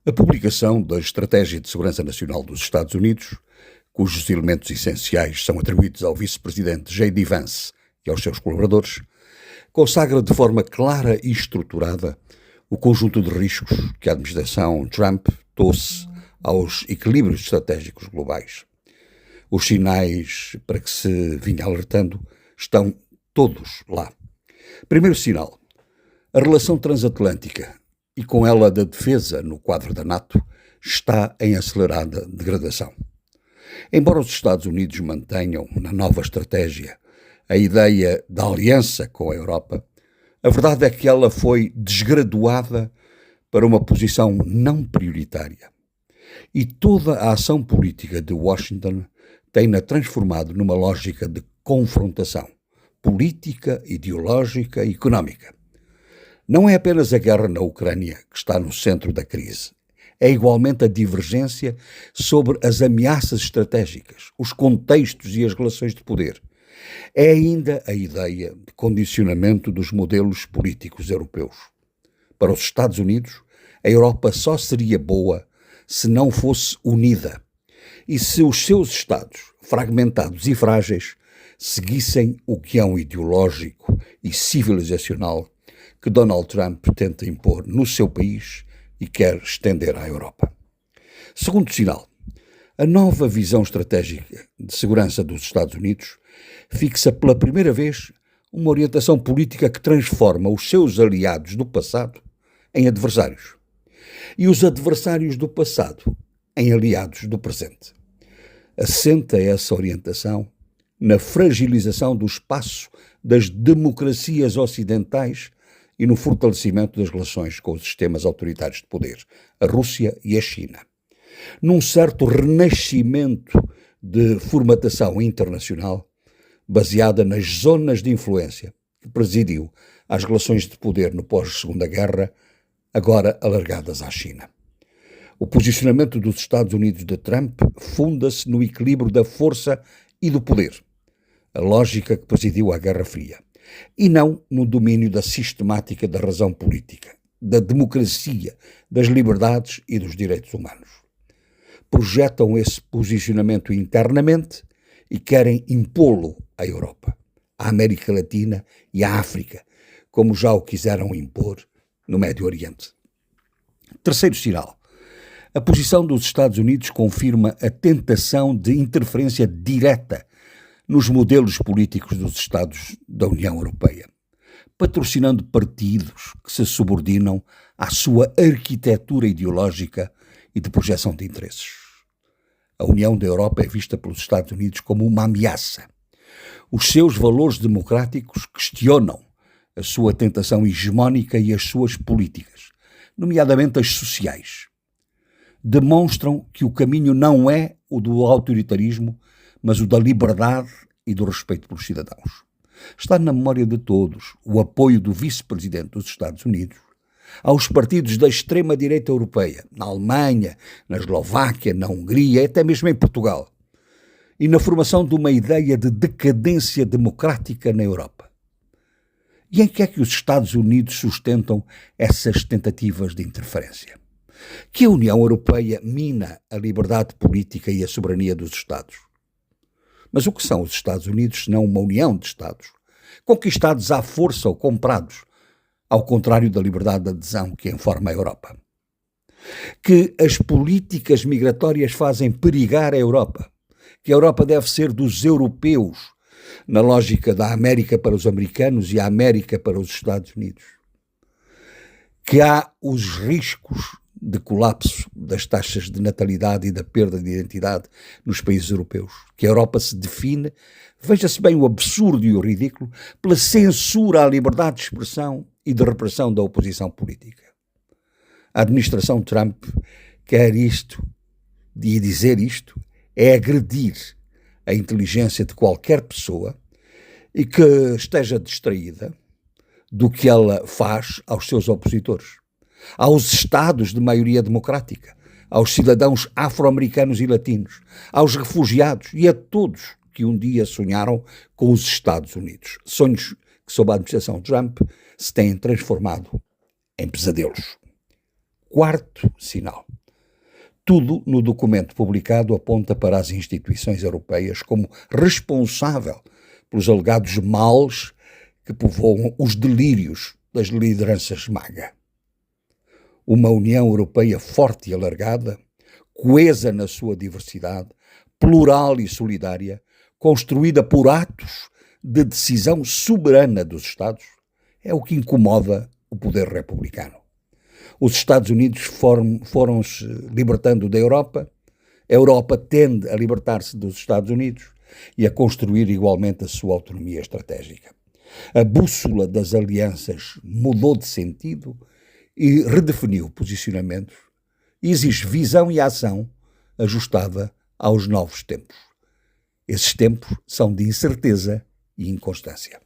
A publicação da Estratégia de Segurança Nacional dos Estados Unidos, cujos elementos essenciais são atribuídos ao vice-presidente J.D. Vance e aos seus colaboradores, consagra de forma clara e estruturada o conjunto de riscos que a administração Trump trouxe aos equilíbrios estratégicos globais. Os sinais para que se vinha alertando estão todos lá. Primeiro sinal: a relação transatlântica e com ela da defesa no quadro da NATO está em acelerada degradação. Embora os Estados Unidos mantenham na nova estratégia a ideia da aliança com a Europa, a verdade é que ela foi desgraduada para uma posição não prioritária. E toda a ação política de Washington tem-na transformado numa lógica de confrontação política, ideológica e económica. Não é apenas a guerra na Ucrânia que está no centro da crise. É igualmente a divergência sobre as ameaças estratégicas, os contextos e as relações de poder. É ainda a ideia de condicionamento dos modelos políticos europeus. Para os Estados Unidos, a Europa só seria boa se não fosse unida e se os seus Estados, fragmentados e frágeis, seguissem o guião ideológico e civilizacional que Donald Trump tenta impor no seu país e quer estender à Europa. Segundo sinal: a nova visão estratégica de segurança dos Estados Unidos fixa pela primeira vez uma orientação política que transforma os seus aliados do passado em adversários e os adversários do passado em aliados do presente. Assenta essa orientação na fragilização do espaço das democracias ocidentais e no fortalecimento das relações com os sistemas autoritários de poder, a Rússia e a China. Num certo renascimento de formatação internacional baseada nas zonas de influência que presidiu às relações de poder no pós-Segunda Guerra, agora alargadas à China. O posicionamento dos Estados Unidos de Trump funda-se no equilíbrio da força e do poder, a lógica que presidiu à Guerra Fria, e não no domínio da sistemática da razão política, da democracia, das liberdades e dos direitos humanos. Projetam esse posicionamento internamente e querem impô-lo à Europa, à América Latina e à África, como já o quiseram impor no Médio Oriente. Terceiro sinal: a posição dos Estados Unidos confirma a tentação de interferência direta nos modelos políticos dos Estados da União Europeia, patrocinando partidos que se subordinam à sua arquitetura ideológica e de projeção de interesses. A União da Europa é vista pelos Estados Unidos como uma ameaça. Os seus valores democráticos questionam a sua tentação hegemónica e as suas políticas, nomeadamente as sociais. Demonstram que o caminho não é o do autoritarismo, mas o da liberdade e do respeito pelos cidadãos. Está na memória de todos o apoio do vice-presidente dos Estados Unidos aos partidos da extrema-direita europeia, na Alemanha, na Eslováquia, na Hungria e até mesmo em Portugal, e na formação de uma ideia de decadência democrática na Europa. E em que é que os Estados Unidos sustentam essas tentativas de interferência? Que a União Europeia mina a liberdade política e a soberania dos Estados. Mas o que são os Estados Unidos senão uma união de Estados, conquistados à força ou comprados, ao contrário da liberdade de adesão que informa a Europa? Que as políticas migratórias fazem perigar a Europa, que a Europa deve ser dos europeus, na lógica da América para os americanos e a América para os Estados Unidos. Que há os riscos de colapso das taxas de natalidade e da perda de identidade nos países europeus. Que a Europa se define, veja-se bem o absurdo e o ridículo, pela censura à liberdade de expressão e de repressão da oposição política. A administração Trump quer isto, e dizer isto é agredir a inteligência de qualquer pessoa e que esteja distraída do que ela faz aos seus opositores, aos Estados de maioria democrática, aos cidadãos afro-americanos e latinos, aos refugiados e a todos que um dia sonharam com os Estados Unidos. Sonhos que, sob a administração Trump, se têm transformado em pesadelos. Quarto sinal: Tudo no documento publicado aponta para as instituições europeias como responsável pelos alegados males que povoam os delírios das lideranças MAGA. Uma União Europeia forte e alargada, coesa na sua diversidade, plural e solidária, construída por atos de decisão soberana dos Estados, é o que incomoda o poder republicano. Os Estados Unidos foram-se libertando da Europa, a Europa tende a libertar-se dos Estados Unidos e a construir igualmente a sua autonomia estratégica. A bússola das alianças mudou de sentido e redefiniu posicionamentos, exige visão e ação ajustada aos novos tempos. Esses tempos são de incerteza e inconstância.